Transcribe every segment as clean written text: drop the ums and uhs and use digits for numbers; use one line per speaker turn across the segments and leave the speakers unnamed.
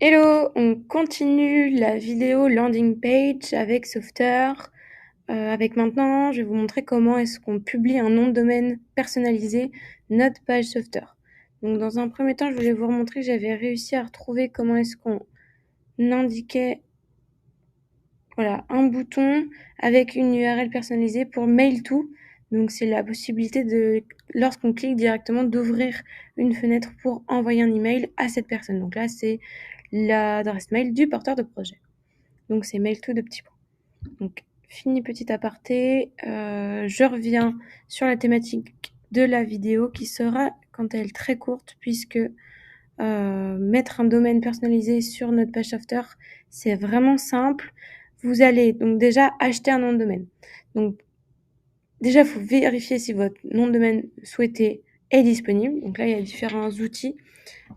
Hello, on continue la vidéo landing page avec Softer. Avec maintenant, je vais vous montrer comment est-ce qu'on publie un nom de domaine personnalisé, notre page Softer. Donc dans un premier temps, je voulais vous montrer que j'avais réussi à retrouver comment est-ce qu'on indiquait un bouton avec une URL personnalisée pour mail to. Donc c'est la possibilité de, lorsqu'on clique directement, d'ouvrir une fenêtre pour envoyer un email à cette personne. Donc là, c'est l'adresse mail du porteur de projet. Donc c'est mail to de petits points. Donc fini petit aparté, je reviens sur la thématique de la vidéo qui sera quant à elle très courte puisque mettre un domaine personnalisé sur notre page Softer, c'est vraiment simple. Vous allez donc déjà acheter un nom de domaine. Donc déjà, il faut vérifier si votre nom de domaine souhaité est disponible. Donc là, il y a différents outils.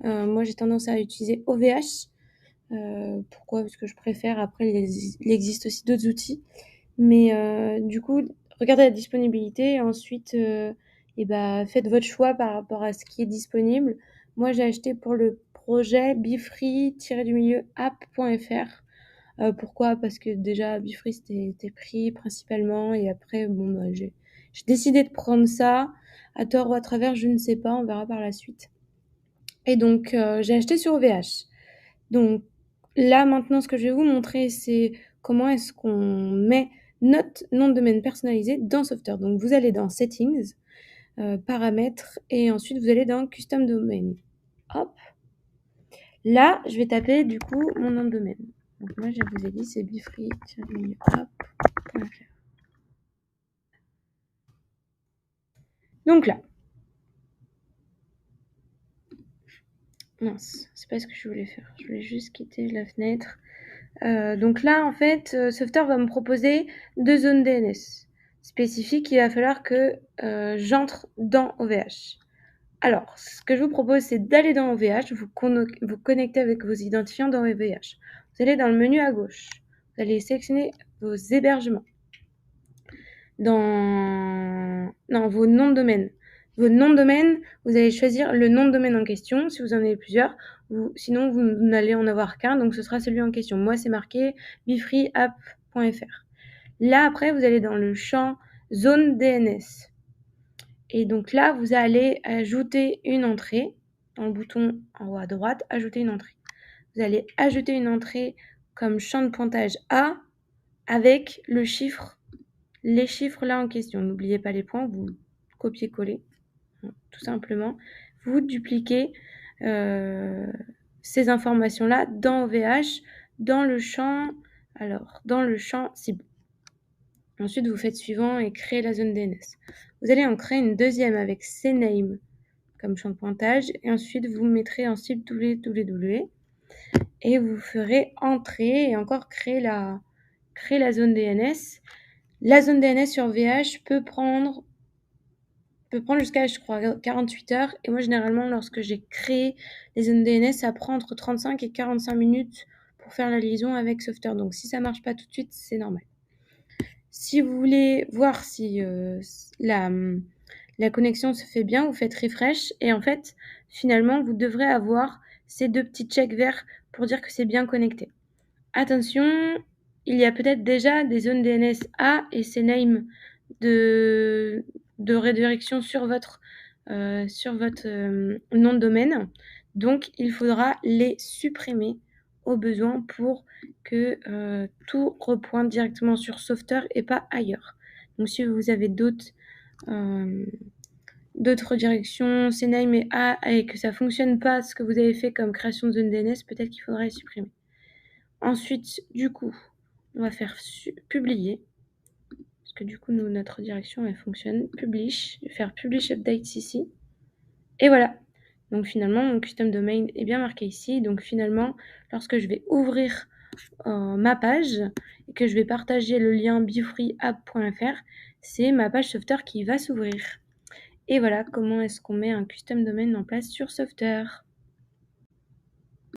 Moi, j'ai tendance à utiliser OVH. Pourquoi? Parce que je préfère. Après, il existe aussi d'autres outils. Mais du coup, regardez la disponibilité et ensuite faites votre choix par rapport à ce qui est disponible. Moi, j'ai acheté pour le projet befree-app.fr. Pourquoi? Parce que déjà, Befree, c'était pris principalement. Et après, j'ai décidé de prendre ça. À tort ou à travers, je ne sais pas. On verra par la suite. Et donc, j'ai acheté sur OVH. Donc, là, maintenant, ce que je vais vous montrer, c'est comment est-ce qu'on met notre nom de domaine personnalisé dans Softer. Donc, vous allez dans Settings, Paramètres, et ensuite, vous allez dans Custom Domain. Hop. Là, je vais taper, du coup, mon nom de domaine. Donc, moi, je vous ai dit, c'est befree-app.fr. Donc là. Mince, c'est pas ce que je voulais faire. Je voulais juste quitter la fenêtre. Donc là, en fait, Softer va me proposer 2 zones DNS spécifiques. Il va falloir que j'entre dans OVH. Alors, ce que je vous propose, c'est d'aller dans OVH, vous connectez avec vos identifiants dans OVH. Vous allez dans le menu à gauche. Vous allez sélectionner vos hébergements. Dans vos noms de domaine. Vos noms de domaine, vous allez choisir le nom de domaine en question, si vous en avez plusieurs. Sinon, vous n'allez en avoir qu'un, donc ce sera celui en question. Moi, c'est marqué befreeapp.fr. Là, après, vous allez dans le champ zone DNS. Et donc là, vous allez ajouter une entrée. Dans le bouton en haut à droite, ajouter une entrée. Vous allez ajouter une entrée comme champ de pointage A avec les chiffres là en question. N'oubliez pas les points, vous copiez-collez, tout simplement. Vous dupliquez ces informations-là dans OVH, dans le champ cible. Ensuite, vous faites suivant et créez la zone DNS. Vous allez en créer une deuxième avec cname comme champ de pointage. Et ensuite, vous mettrez en cible www. Et vous ferez entrer et encore créer la zone DNS. La zone DNS sur VH peut prendre jusqu'à, je crois, 48 heures. Et moi, généralement, lorsque j'ai créé les zones DNS, ça prend entre 35 et 45 minutes pour faire la liaison avec Softer. Donc, si ça marche pas tout de suite, c'est normal. Si vous voulez voir si la connexion se fait bien, vous faites refresh. Et en fait, finalement, vous devrez avoir ces 2 petits checks verts pour dire que c'est bien connecté. Attention, il y a peut-être déjà des zones DNS A et cname de redirection sur votre nom de domaine. Donc, il faudra les supprimer au besoin pour que tout repointe directement sur Softer et pas ailleurs. Donc, si vous avez d'autres redirections, cname et A, et que ça ne fonctionne pas ce que vous avez fait comme création de zone DNS, peut-être qu'il faudra les supprimer. Ensuite, du coup, on va faire publier. Parce que du coup, notre direction, elle fonctionne. Publish. Je vais faire publish updates ici. Et voilà. Donc finalement, mon custom domain est bien marqué ici. Donc finalement, lorsque je vais ouvrir ma page et que je vais partager le lien befreeapp.fr, c'est ma page Softer qui va s'ouvrir. Et voilà comment est-ce qu'on met un custom domain en place sur Softer.